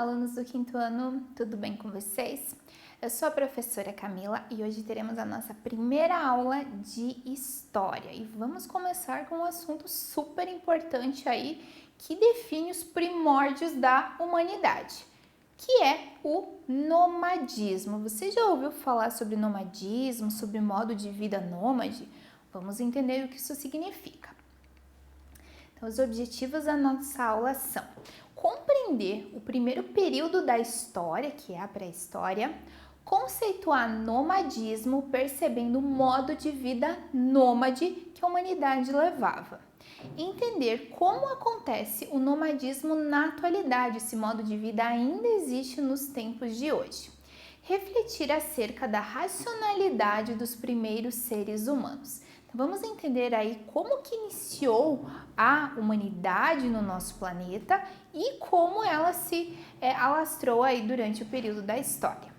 alunos do quinto ano, tudo bem com vocês? Eu sou a professora Camila e hoje teremos a nossa primeira aula de História. E vamos começar com um assunto super importante aí que define os primórdios da humanidade, que é o nomadismo. Você já ouviu falar sobre nomadismo, sobre modo de vida nômade? Vamos entender o que isso significa. Então, os objetivos da nossa aula são compreender o primeiro período da história, que é a pré-história, conceituar nomadismo, percebendo o modo de vida nômade que a humanidade levava. Entender como acontece o nomadismo na atualidade, esse modo de vida ainda existe nos tempos de hoje. Refletir acerca da racionalidade dos primeiros seres humanos. Então, vamos entender aí como que iniciou a humanidade no nosso planeta e como ela se alastrou aí durante o período da história.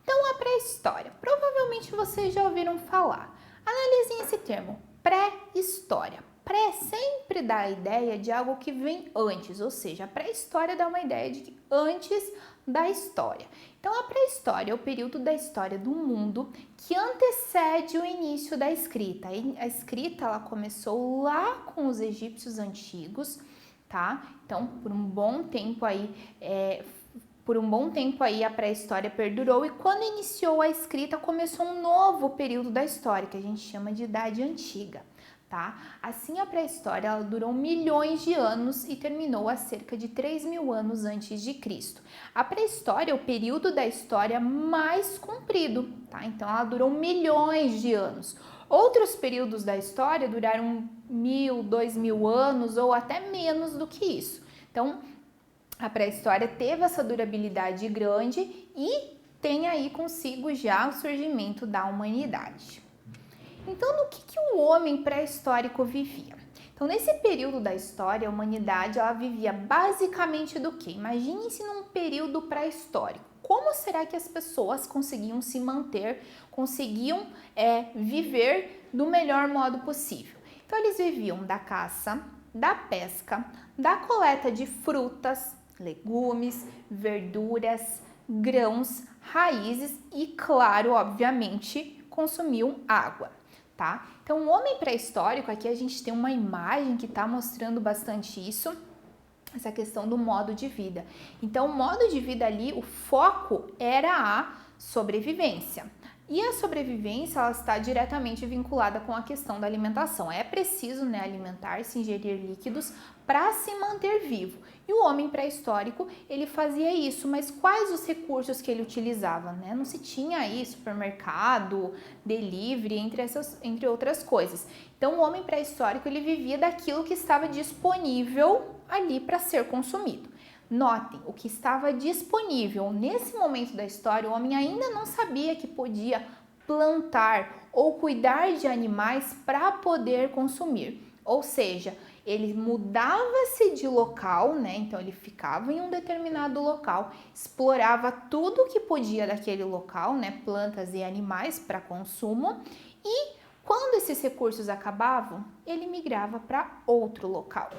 Então, a pré-história. Provavelmente vocês já ouviram falar. Analisem esse termo, pré-história. Pré sempre dá a ideia de algo que vem antes, ou seja, a pré-história dá uma ideia de que antes da história. Então, a pré-história é o período da história do mundo que antecede o início da escrita. A escrita ela começou lá com os egípcios antigos, tá? Então, por um bom tempo aí a pré-história perdurou e quando iniciou a escrita começou um novo período da história que a gente chama de Idade Antiga. Tá? Assim, a pré-história ela durou milhões de anos e terminou há cerca de 3.000 anos antes de Cristo. A pré-história é o período da história mais comprido, tá? Então, ela durou milhões de anos. Outros períodos da história duraram 1.000, 2.000 anos ou até menos do que isso. Então, a pré-história teve essa durabilidade grande e tem aí consigo já o surgimento da humanidade. Então, no que o homem pré-histórico vivia? Então, nesse período da história, a humanidade ela vivia basicamente do quê? Imagine-se num período pré-histórico. Como será que as pessoas conseguiam se manter, conseguiam viver do melhor modo possível? Então, eles viviam da caça, da pesca, da coleta de frutas, legumes, verduras, grãos, raízes e, claro, obviamente, consumiam água. Tá? Então, o homem pré-histórico, aqui a gente tem uma imagem que está mostrando bastante isso, essa questão do modo de vida. Então, o modo de vida ali, o foco era a sobrevivência. E a sobrevivência, ela está diretamente vinculada com a questão da alimentação. É preciso, alimentar-se, ingerir líquidos para se manter vivo. E o homem pré-histórico, ele fazia isso, mas quais os recursos que ele utilizava, Não se tinha aí supermercado, delivery, entre outras coisas. Então, o homem pré-histórico, ele vivia daquilo que estava disponível ali para ser consumido. Notem, o que estava disponível nesse momento da história, o homem ainda não sabia que podia plantar ou cuidar de animais para poder consumir. Ou seja, ele mudava-se de local, Então ele ficava em um determinado local, explorava tudo que podia daquele local, Plantas e animais para consumo e quando esses recursos acabavam, ele migrava para outro local.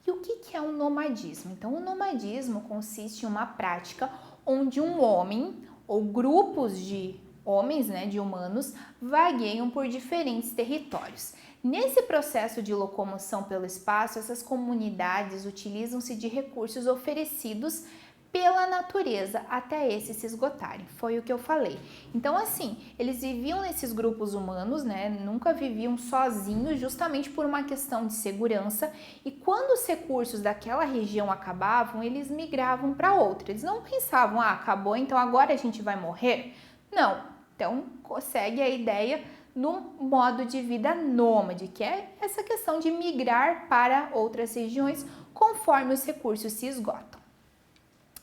E o que é o nomadismo? Então, o nomadismo consiste em uma prática onde um homem ou grupos de homens, de humanos, vagueiam por diferentes territórios. Nesse processo de locomoção pelo espaço, essas comunidades utilizam-se de recursos oferecidos pela natureza até esses se esgotarem, foi o que eu falei. Então, assim, eles viviam nesses grupos humanos, Nunca viviam sozinhos, justamente por uma questão de segurança. E quando os recursos daquela região acabavam, eles migravam para outra. Eles não pensavam, acabou, então agora a gente vai morrer? Não. Então, segue a ideia do modo de vida nômade, que é essa questão de migrar para outras regiões conforme os recursos se esgotam.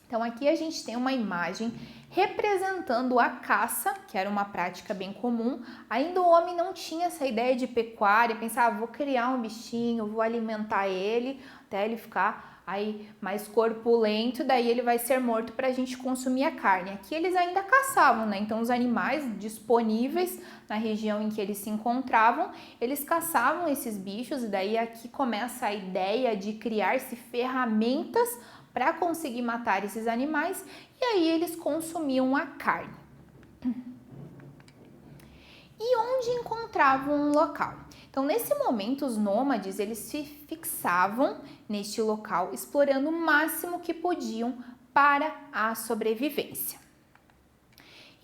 Então, aqui a gente tem uma imagem representando a caça, que era uma prática bem comum. Ainda o homem não tinha essa ideia de pecuária, pensava, vou criar um bichinho, vou alimentar ele, até ele ficar aí mais corpulento, daí ele vai ser morto para a gente consumir a carne. Aqui eles ainda caçavam, Então, os animais disponíveis na região em que eles se encontravam, eles caçavam esses bichos, e daí aqui começa a ideia de criar-se ferramentas para conseguir matar esses animais e aí eles consumiam a carne. E onde encontravam um local? Então, nesse momento, os nômades eles se fixavam neste local, explorando o máximo que podiam para a sobrevivência.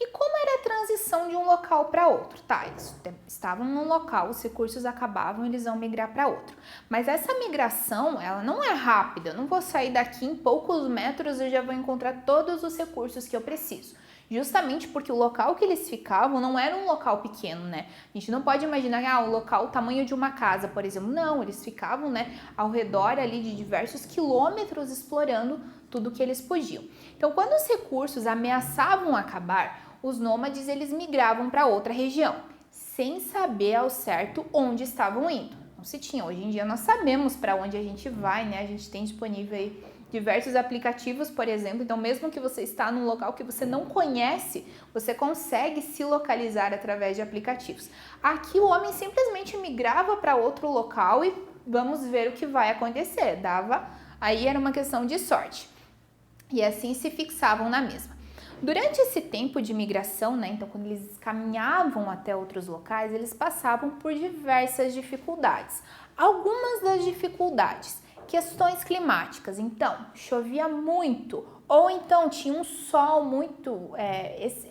E como era a transição de um local para outro? Tá, eles estavam num local, os recursos acabavam, eles vão migrar para outro. Mas essa migração, ela não é rápida. Eu não vou sair daqui em poucos metros e já vou encontrar todos os recursos que eu preciso. Justamente porque o local que eles ficavam não era um local pequeno, né? A gente não pode imaginar, o local, o tamanho de uma casa, por exemplo. Não, eles ficavam, né, ao redor ali de diversos quilômetros explorando tudo que eles podiam. Então, quando os recursos ameaçavam acabar, os nômades eles migravam para outra região, sem saber ao certo onde estavam indo. Não se tinha. Hoje em dia nós sabemos para onde a gente vai, né? A gente tem disponível aí diversos aplicativos, por exemplo. Então, mesmo que você está num local que você não conhece, você consegue se localizar através de aplicativos. Aqui o homem simplesmente migrava para outro local e vamos ver o que vai acontecer. Aí era uma questão de sorte. E assim se fixavam na mesma. Durante esse tempo de migração, né, então quando eles caminhavam até outros locais, eles passavam por diversas dificuldades. Algumas das dificuldades, questões climáticas, então chovia muito, ou então tinha um sol muito,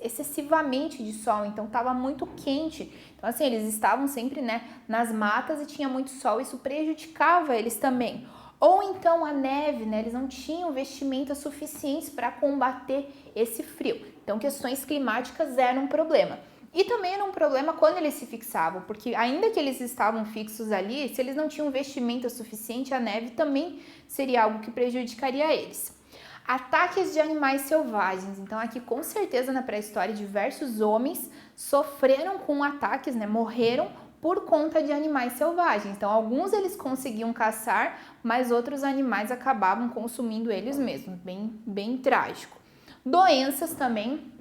excessivamente de sol, então estava muito quente. Então assim, eles estavam sempre, né, nas matas e tinha muito sol, isso prejudicava eles também. Ou então a neve, né? Eles não tinham vestimentas suficientes para combater esse frio. Então, questões climáticas eram um problema. E também era um problema quando eles se fixavam, porque ainda que eles estavam fixos ali, se eles não tinham vestimenta suficiente, a neve também seria algo que prejudicaria eles. Ataques de animais selvagens. Então, aqui com certeza na pré-história, diversos homens sofreram com ataques, né? Morreram por conta de animais selvagens. Então, alguns eles conseguiam caçar, mas outros animais acabavam consumindo eles mesmos. Bem trágico. Doenças também.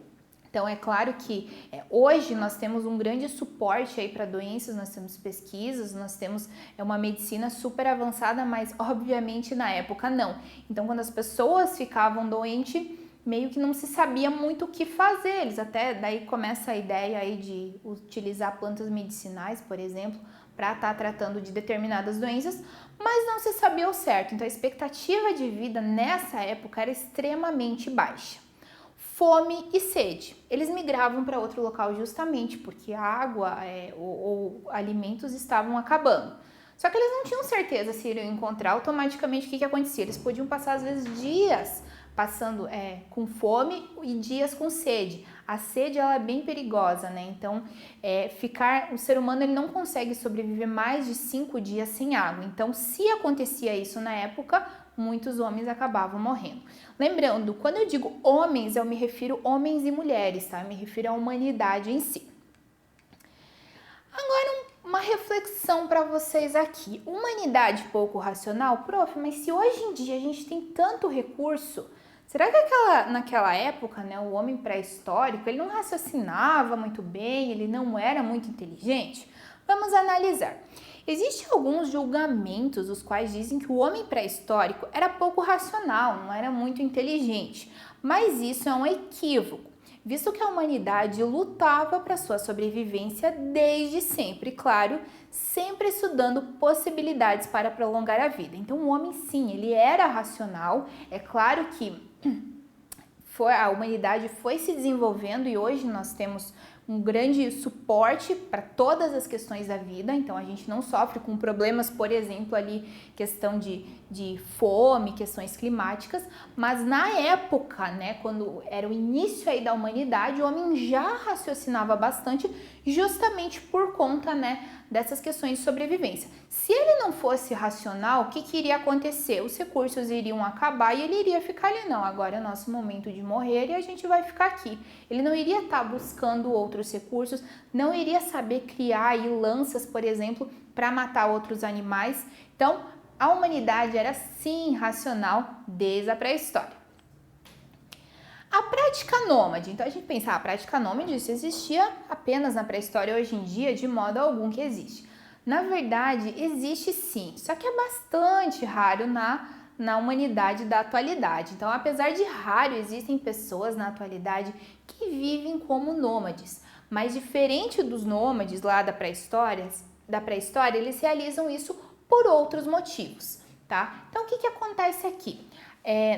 Então, é claro que hoje nós temos um grande suporte aí para doenças, nós temos pesquisas, nós temos uma medicina super avançada, mas obviamente na época não. Então, quando as pessoas ficavam doentes, meio que não se sabia muito o que fazer. Eles até daí começa a ideia aí de utilizar plantas medicinais, por exemplo, para estar tratando de determinadas doenças, mas não se sabia o certo. Então a expectativa de vida nessa época era extremamente baixa. Fome e sede. Eles migravam para outro local justamente porque a água ou alimentos estavam acabando. Só que eles não tinham certeza se iriam encontrar. Automaticamente o que acontecia? Eles podiam passar às vezes dias passando com fome e dias com sede. A sede ela é bem perigosa, né? Então, o ser humano ele não consegue sobreviver mais de 5 dias sem água. Então, se acontecia isso na época, muitos homens acabavam morrendo. Lembrando, quando eu digo homens, eu me refiro homens e mulheres, tá? Eu me refiro à humanidade em si. Agora, uma reflexão para vocês aqui. Humanidade pouco racional? Prof, mas se hoje em dia a gente tem tanto recurso, será que naquela época, né, o homem pré-histórico, ele não raciocinava muito bem, ele não era muito inteligente? Vamos analisar. Existem alguns julgamentos os quais dizem que o homem pré-histórico era pouco racional, não era muito inteligente, mas isso é um equívoco, visto que a humanidade lutava para sua sobrevivência desde sempre, claro, sempre estudando possibilidades para prolongar a vida. Então o homem sim, ele era racional, é claro que a humanidade foi se desenvolvendo e hoje nós temos um grande suporte para todas as questões da vida, então a gente não sofre com problemas, por exemplo, ali questão de fome, questões climáticas, mas na época, né, quando era o início aí da humanidade, o homem já raciocinava bastante justamente por conta, né, dessas questões de sobrevivência. Se ele não fosse racional, o que iria acontecer? Os recursos iriam acabar e ele iria ficar ali, não, agora é o nosso momento de morrer e a gente vai ficar aqui. Ele não iria estar buscando outros recursos, não iria saber criar aí lanças, por exemplo, para matar outros animais. Então, a humanidade era sim racional desde a pré-história. A prática nômade, então a gente pensa, a prática nômade isso existia apenas na pré-história, hoje em dia de modo algum que existe. Na verdade, existe sim, só que é bastante raro na humanidade da atualidade. Então, apesar de raro, existem pessoas na atualidade que vivem como nômades, mas diferente dos nômades lá da pré-história, eles realizam isso por outros motivos, tá? Então, o que acontece aqui?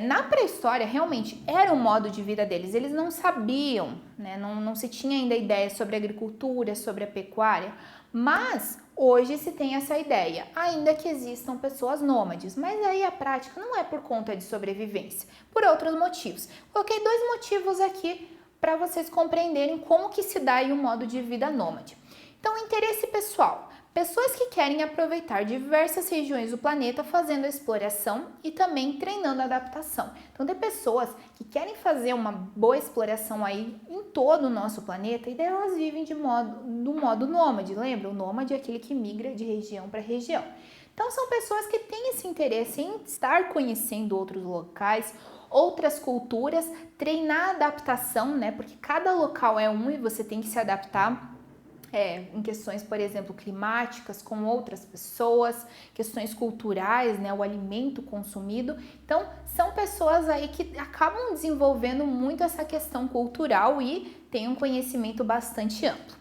Na pré-história, realmente, era o modo de vida deles. Eles não sabiam, né? Não se tinha ainda ideia sobre a agricultura, sobre a pecuária, mas hoje se tem essa ideia, ainda que existam pessoas nômades. Mas aí a prática não é por conta de sobrevivência, por outros motivos. Coloquei 2 motivos aqui para vocês compreenderem como que se dá aí o modo de vida nômade. Então, interesse pessoal. Pessoas que querem aproveitar diversas regiões do planeta fazendo a exploração e também treinando a adaptação. Então, tem pessoas que querem fazer uma boa exploração aí em todo o nosso planeta e daí elas vivem do modo nômade. Lembra? O nômade é aquele que migra de região para região. Então, são pessoas que têm esse interesse em estar conhecendo outros locais, outras culturas, treinar a adaptação, né? Porque cada local é um e você tem que se adaptar. Em questões, por exemplo, climáticas, com outras pessoas, questões culturais, né, o alimento consumido. Então, são pessoas aí que acabam desenvolvendo muito essa questão cultural e têm um conhecimento bastante amplo.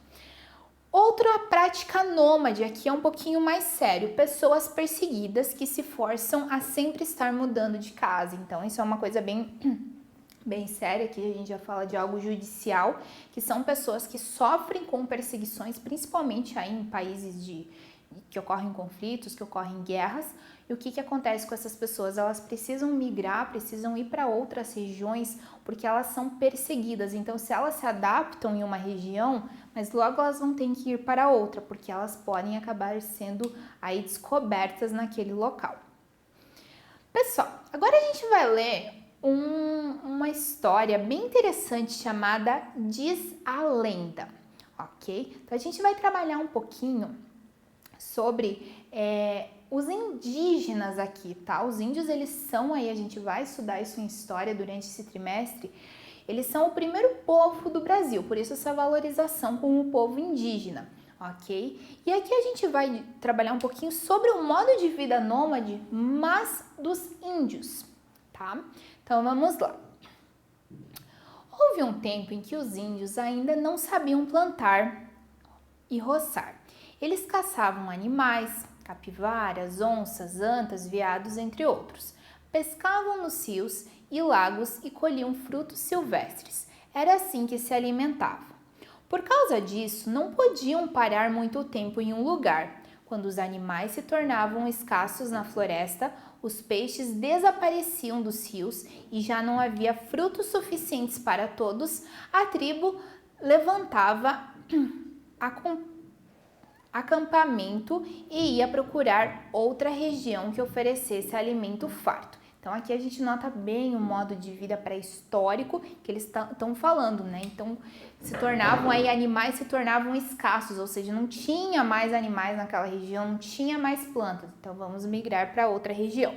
Outra prática nômade, aqui é um pouquinho mais sério, pessoas perseguidas que se forçam a sempre estar mudando de casa. Então, isso é uma coisa bem séria, aqui a gente já fala de algo judicial, que são pessoas que sofrem com perseguições, principalmente aí em países que ocorrem conflitos, que ocorrem guerras. E o que acontece com essas pessoas? Elas precisam migrar, precisam ir para outras regiões, porque elas são perseguidas. Então, se elas se adaptam em uma região, mas logo elas vão ter que ir para outra, porque elas podem acabar sendo aí descobertas naquele local. Pessoal, agora a gente vai ler uma história bem interessante chamada Diz a Lenda, ok? Então, a gente vai trabalhar um pouquinho sobre os indígenas aqui, tá? Os índios, eles são aí, a gente vai estudar isso em história durante esse trimestre, eles são o primeiro povo do Brasil, por isso essa valorização com o povo indígena, ok? E aqui a gente vai trabalhar um pouquinho sobre o modo de vida nômade, mas dos índios, tá? Então, vamos lá. Houve um tempo em que os índios ainda não sabiam plantar e roçar. Eles caçavam animais, capivaras, onças, antas, veados, entre outros. Pescavam nos rios e lagos e colhiam frutos silvestres. Era assim que se alimentavam. Por causa disso, não podiam parar muito tempo em um lugar. Quando os animais se tornavam escassos na floresta, os peixes desapareciam dos rios e já não havia frutos suficientes para todos, a tribo levantava acampamento e ia procurar outra região que oferecesse alimento farto. Então, aqui a gente nota bem o modo de vida pré-histórico que eles estão falando, né? Então, animais se tornavam escassos, ou seja, não tinha mais animais naquela região, não tinha mais plantas. Então, vamos migrar para outra região.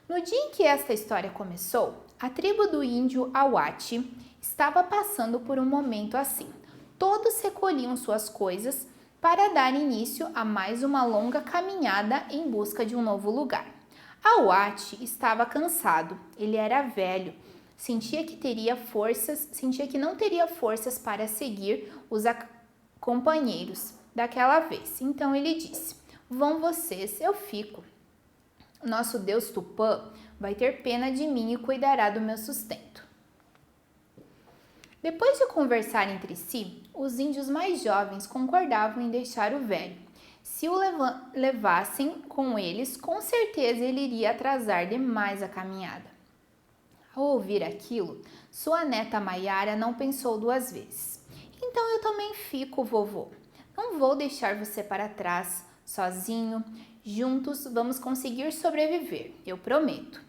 No dia em que esta história começou, a tribo do índio Auati estava passando por um momento assim. Todos recolhiam suas coisas para dar início a mais uma longa caminhada em busca de um novo lugar. Auati estava cansado, ele era velho, sentia que não teria forças para seguir os companheiros daquela vez. Então ele disse: "Vão vocês, eu fico. Nosso Deus Tupã vai ter pena de mim e cuidará do meu sustento." Depois de conversar entre si, os índios mais jovens concordavam em deixar o velho. Se o levassem com eles, com certeza ele iria atrasar demais a caminhada. Ao ouvir aquilo, sua neta Maiara não pensou 2 vezes. "Então eu também fico, vovô. Não vou deixar você para trás, sozinho. Juntos vamos conseguir sobreviver, eu prometo."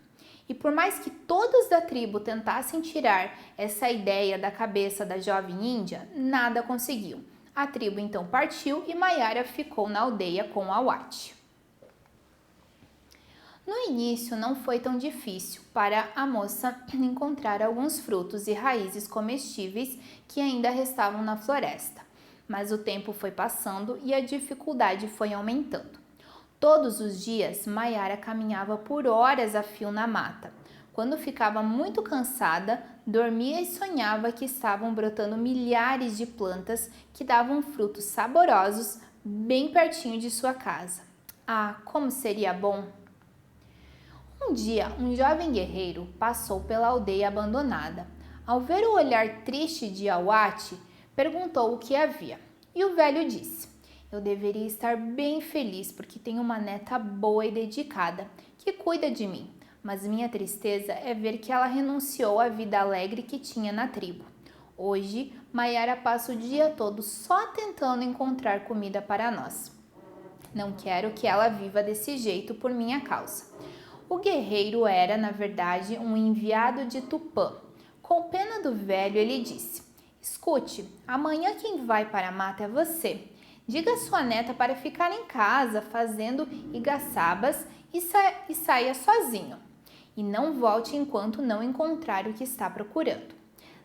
E por mais que todos da tribo tentassem tirar essa ideia da cabeça da jovem índia, nada conseguiu. A tribo então partiu e Maiara ficou na aldeia com Auati. No início não foi tão difícil para a moça encontrar alguns frutos e raízes comestíveis que ainda restavam na floresta, mas o tempo foi passando e a dificuldade foi aumentando. Todos os dias, Maiara caminhava por horas a fio na mata. Quando ficava muito cansada, dormia e sonhava que estavam brotando milhares de plantas que davam frutos saborosos bem pertinho de sua casa. Ah, como seria bom! Um dia, um jovem guerreiro passou pela aldeia abandonada. Ao ver o olhar triste de Awati, perguntou o que havia. E o velho disse: eu deveria estar bem feliz porque tenho uma neta boa e dedicada, que cuida de mim. Mas minha tristeza é ver que ela renunciou à vida alegre que tinha na tribo. Hoje, Maiara passa o dia todo só tentando encontrar comida para nós. Não quero que ela viva desse jeito por minha causa. O guerreiro era, na verdade, um enviado de Tupã. Com pena do velho, ele disse: escute, amanhã quem vai para a mata é você. Diga à sua neta para ficar em casa fazendo igaçabas e saia sozinho. E não volte enquanto não encontrar o que está procurando.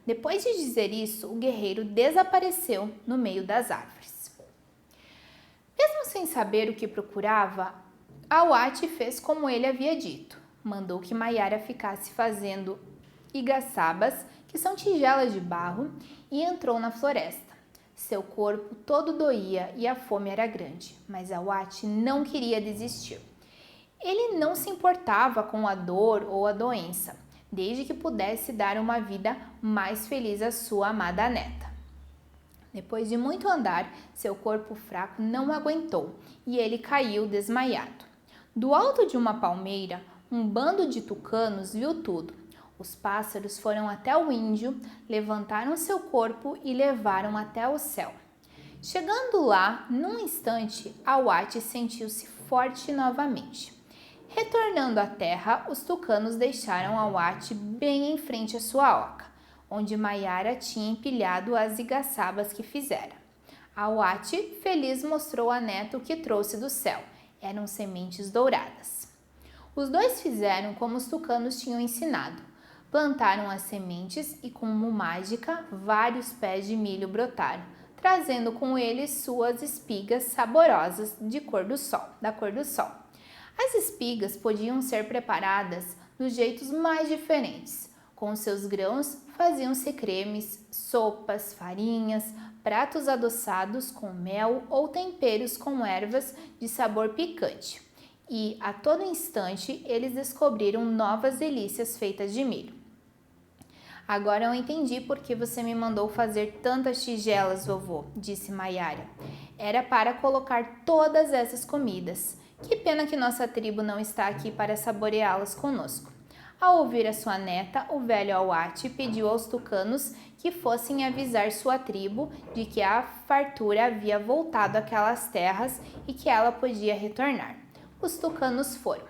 Depois de dizer isso, o guerreiro desapareceu no meio das árvores. Mesmo sem saber o que procurava, Awati fez como ele havia dito. Mandou que Maiara ficasse fazendo igaçabas, que são tigelas de barro, e entrou na floresta. Seu corpo todo doía e a fome era grande, mas Awati não queria desistir. Ele não se importava com a dor ou a doença, desde que pudesse dar uma vida mais feliz à sua amada neta. Depois de muito andar, seu corpo fraco não aguentou e ele caiu desmaiado. Do alto de uma palmeira, um bando de tucanos viu tudo. Os pássaros foram até o índio, levantaram seu corpo e levaram até o céu. Chegando lá, num instante, Awati sentiu-se forte novamente. Retornando à terra, os tucanos deixaram Awati bem em frente à sua oca, onde Maiara tinha empilhado as igaçabas que fizera. Awati, feliz, mostrou à neta o que trouxe do céu. Eram sementes douradas. Os dois fizeram como os tucanos tinham ensinado. Plantaram as sementes e, como mágica, vários pés de milho brotaram, trazendo com eles suas espigas saborosas da cor do sol. As espigas podiam ser preparadas dos jeitos mais diferentes. Com seus grãos faziam-se cremes, sopas, farinhas, pratos adoçados com mel ou temperos com ervas de sabor picante. E, a todo instante, eles descobriram novas delícias feitas de milho. Agora eu entendi por que você me mandou fazer tantas tigelas, vovô, disse Maiara. Era para colocar todas essas comidas. Que pena que nossa tribo não está aqui para saboreá-las conosco. Ao ouvir a sua neta, o velho Awati pediu aos tucanos que fossem avisar sua tribo de que a fartura havia voltado àquelas terras e que ela podia retornar. Os tucanos foram.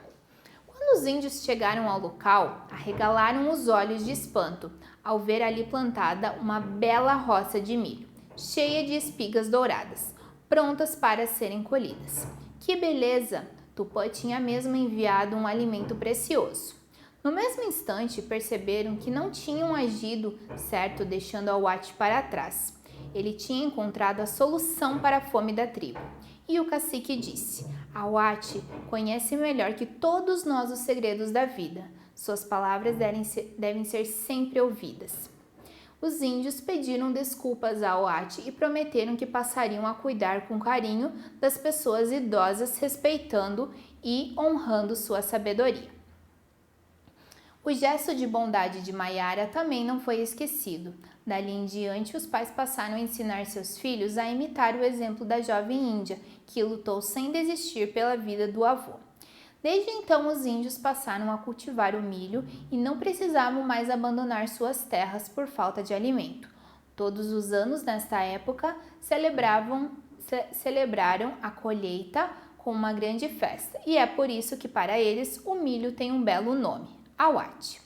Quando os índios chegaram ao local, arregalaram os olhos de espanto ao ver ali plantada uma bela roça de milho, cheia de espigas douradas, prontas para serem colhidas. Que beleza! Tupã tinha mesmo enviado um alimento precioso. No mesmo instante, perceberam que não tinham agido certo deixando Awati para trás. Ele tinha encontrado a solução para a fome da tribo. E o cacique disse: Awati conhece melhor que todos nós os segredos da vida. Suas palavras devem ser sempre ouvidas. Os índios pediram desculpas a Awati e prometeram que passariam a cuidar com carinho das pessoas idosas, respeitando e honrando sua sabedoria. O gesto de bondade de Maiara também não foi esquecido. Dali em diante, os pais passaram a ensinar seus filhos a imitar o exemplo da jovem índia, que lutou sem desistir pela vida do avô. Desde então, os índios passaram a cultivar o milho e não precisavam mais abandonar suas terras por falta de alimento. Todos os anos, nesta época, celebraram a colheita com uma grande festa, e é por isso que para eles o milho tem um belo nome: Awati.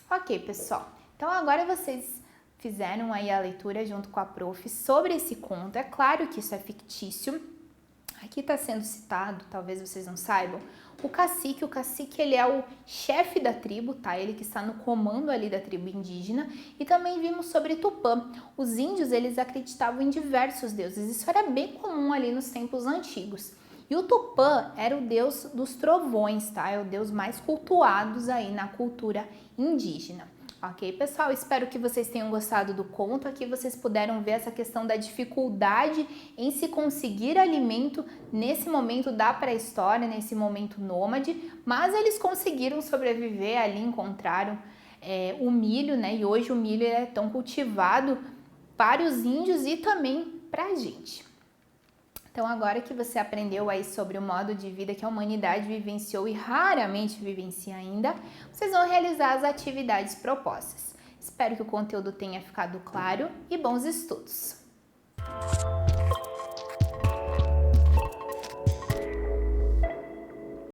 Ok, pessoal, então agora vocês fizeram aí a leitura junto com a prof sobre esse conto. É claro que isso é fictício. Aqui está sendo citado, talvez vocês não saibam, o cacique. O cacique, ele é o chefe da tribo, tá? Ele que está no comando ali da tribo indígena. E também vimos sobre Tupã. Os índios, eles acreditavam em diversos deuses. Isso era bem comum ali nos tempos antigos. E o Tupã era o deus dos trovões, tá? É o deus mais cultuado aí na cultura indígena. Ok, pessoal? Espero que vocês tenham gostado do conto. Aqui vocês puderam ver essa questão da dificuldade em se conseguir alimento nesse momento da pré-história, nesse momento nômade, mas eles conseguiram sobreviver ali, encontraram o milho, né? E hoje o milho é tão cultivado para os índios e também para a gente. Então, agora que você aprendeu aí sobre o modo de vida que a humanidade vivenciou e raramente vivencia ainda, vocês vão realizar as atividades propostas. Espero que o conteúdo tenha ficado claro e bons estudos!